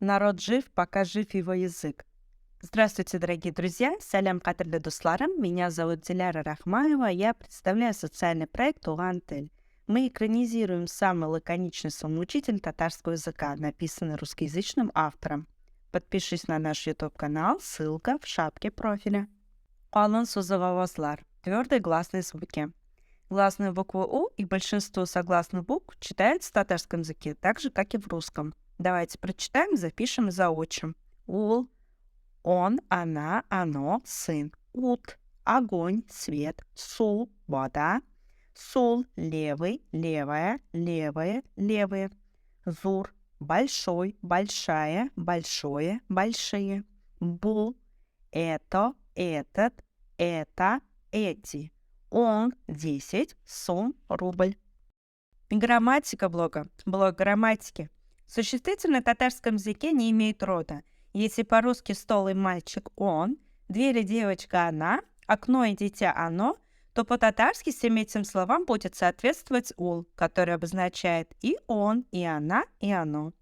Народ жив, пока жив его язык. Здравствуйте, дорогие друзья! Сәлем кадірлі достарым. Меня зовут Диляра Рахмаева. Я представляю социальный проект «Туган Тель». Мы экранизируем самый лаконичный самоучитель татарского языка, написанный русскоязычным автором. Подпишись на наш YouTube-канал, ссылка в шапке профиля. Қалын созывавазлар. Твердые гласные звуки. Гласную букву «у» и большинство согласных букв читаются в татарском языке так же, как и в русском. Давайте прочитаем, запишем и заучим. Ул, он, она, оно, сын. Ут, огонь, свет. Сул, вода. Сул, левый, левая, левые, левые. Зур, большой, большая, большое, большие. Бу, это, этот, это, эти. Он, 10, сум, рубль. Грамматика блока. Блок грамматики. Существительные в татарском языке не имеют рода. Если по-русски стол и мальчик он, дверь и девочка она, окно и дитя оно, то по-татарски всем этим словам будет соответствовать ул, который обозначает и он, и она, и оно.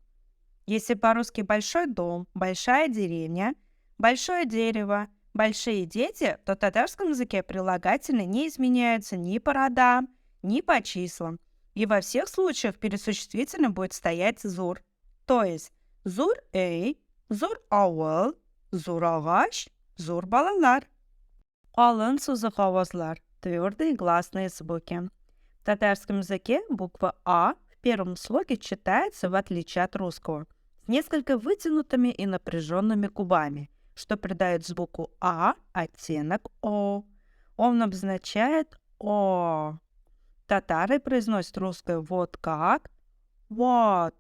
Если по-русски большой дом, большая деревня, большое дерево, большие дети, то в татарском языке прилагательные не изменяются ни по родам, ни по числам. И во всех случаях перед существительным будет стоять зур. То есть зур эй, зур ауыл, зур ағаш, зур балалар. Қалын созывавазлар. Твердые гласные звуки. В татарском языке буква А в первом слоге читается в отличие от русского с несколько вытянутыми и напряженными губами, что придает звуку А оттенок О. Он обозначает О. Татары произносят русское вот как вот,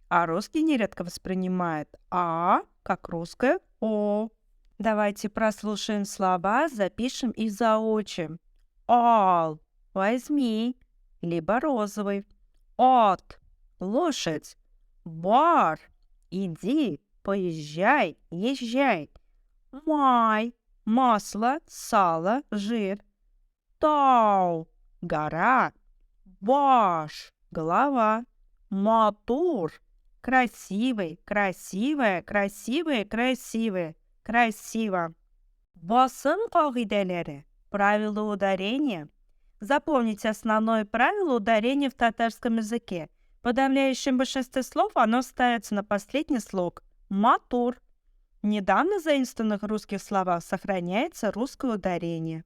а русский нередко воспринимает А как русское О. Давайте прослушаем слова, запишем и заучим. All – возьми, либо розовый. От – лошадь. Бар – иди, поезжай, езжай. Май – масло, сало, жир. Тау – гора. Баш – голова. Матур – красивый, красивая, красивые, красивые, красиво. Басым кагыйдәләре – правила ударения. Запомните основное правило ударения в татарском языке. В подавляющем большинстве слов оно ставится на последний слог – матур. В недавно заимствованных русских словах сохраняется русское ударение.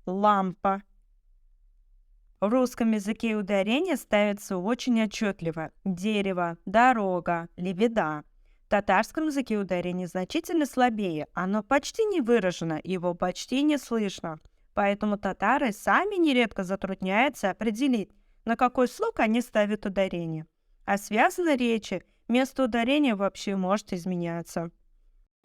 Лампа. В русском языке ударение ставится очень отчетливо. Дерево, дорога, лебеда. В татарском языке ударение значительно слабее. Оно почти не выражено, его почти не слышно. Поэтому татары сами нередко затрудняются определить, на какой слог они ставят ударение. А связанной речи место ударения вообще может изменяться.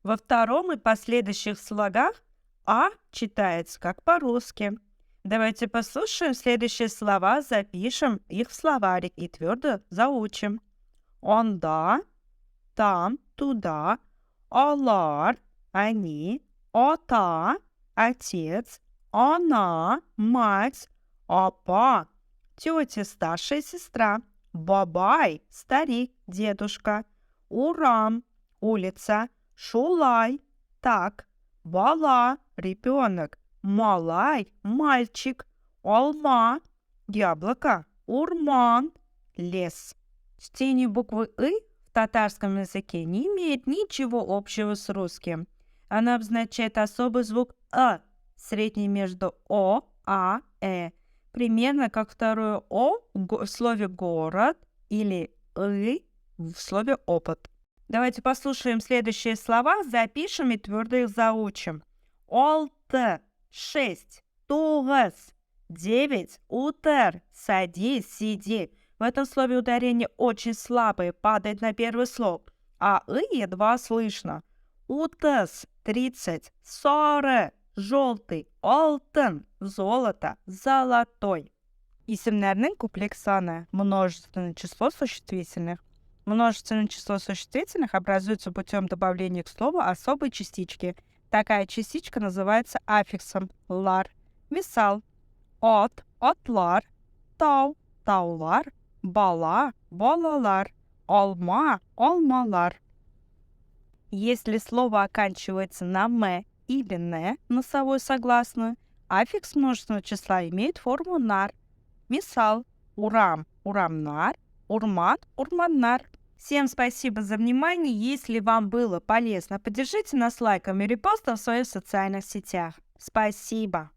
Во втором и последующих слогах «а» читается как по-русски. Давайте послушаем следующие слова, запишем их в словарик и твердо заучим. Онда, там, туда, алар, они, ота, отец, она, мать, апа, тетя, старшая сестра, бабай, старик, дедушка, урам, улица, шулай, так, бала, ребенок, малай, мальчик, алма, яблоко, урман, лес. Чтение буквы «ы» в татарском языке не имеет ничего общего с русским. Она обозначает особый звук «а», средний между «о», «а», «э», примерно как второе «о» в слове «город» или «ы» в слове «опыт». Давайте послушаем следующие слова, запишем и твердо их заучим. Олты, 6, тугыз, 9, утыр, садись, сиди. В этом слове ударение очень слабое, падает на первый слог, а «ы» едва слышно. Утыз, 30, 40, желтый, алтын, золото, золотой. Исемнәрнең күплек саны, множественное число существительных. Множественное число существительных образуется путем добавления к слову особой частички. Такая частичка называется аффиксом лар. Мисал: от, отлар, тау, таулар, бала, балалар, алма, алмалар. Если слово оканчивается на «м» или «не» носовой согласную, аффикс множественного числа имеет форму «нар». Мисал: урам, урамнар, урман, урманнар. Всем спасибо за внимание. Если вам было полезно, поддержите нас лайком и репостом в своих социальных сетях. Спасибо!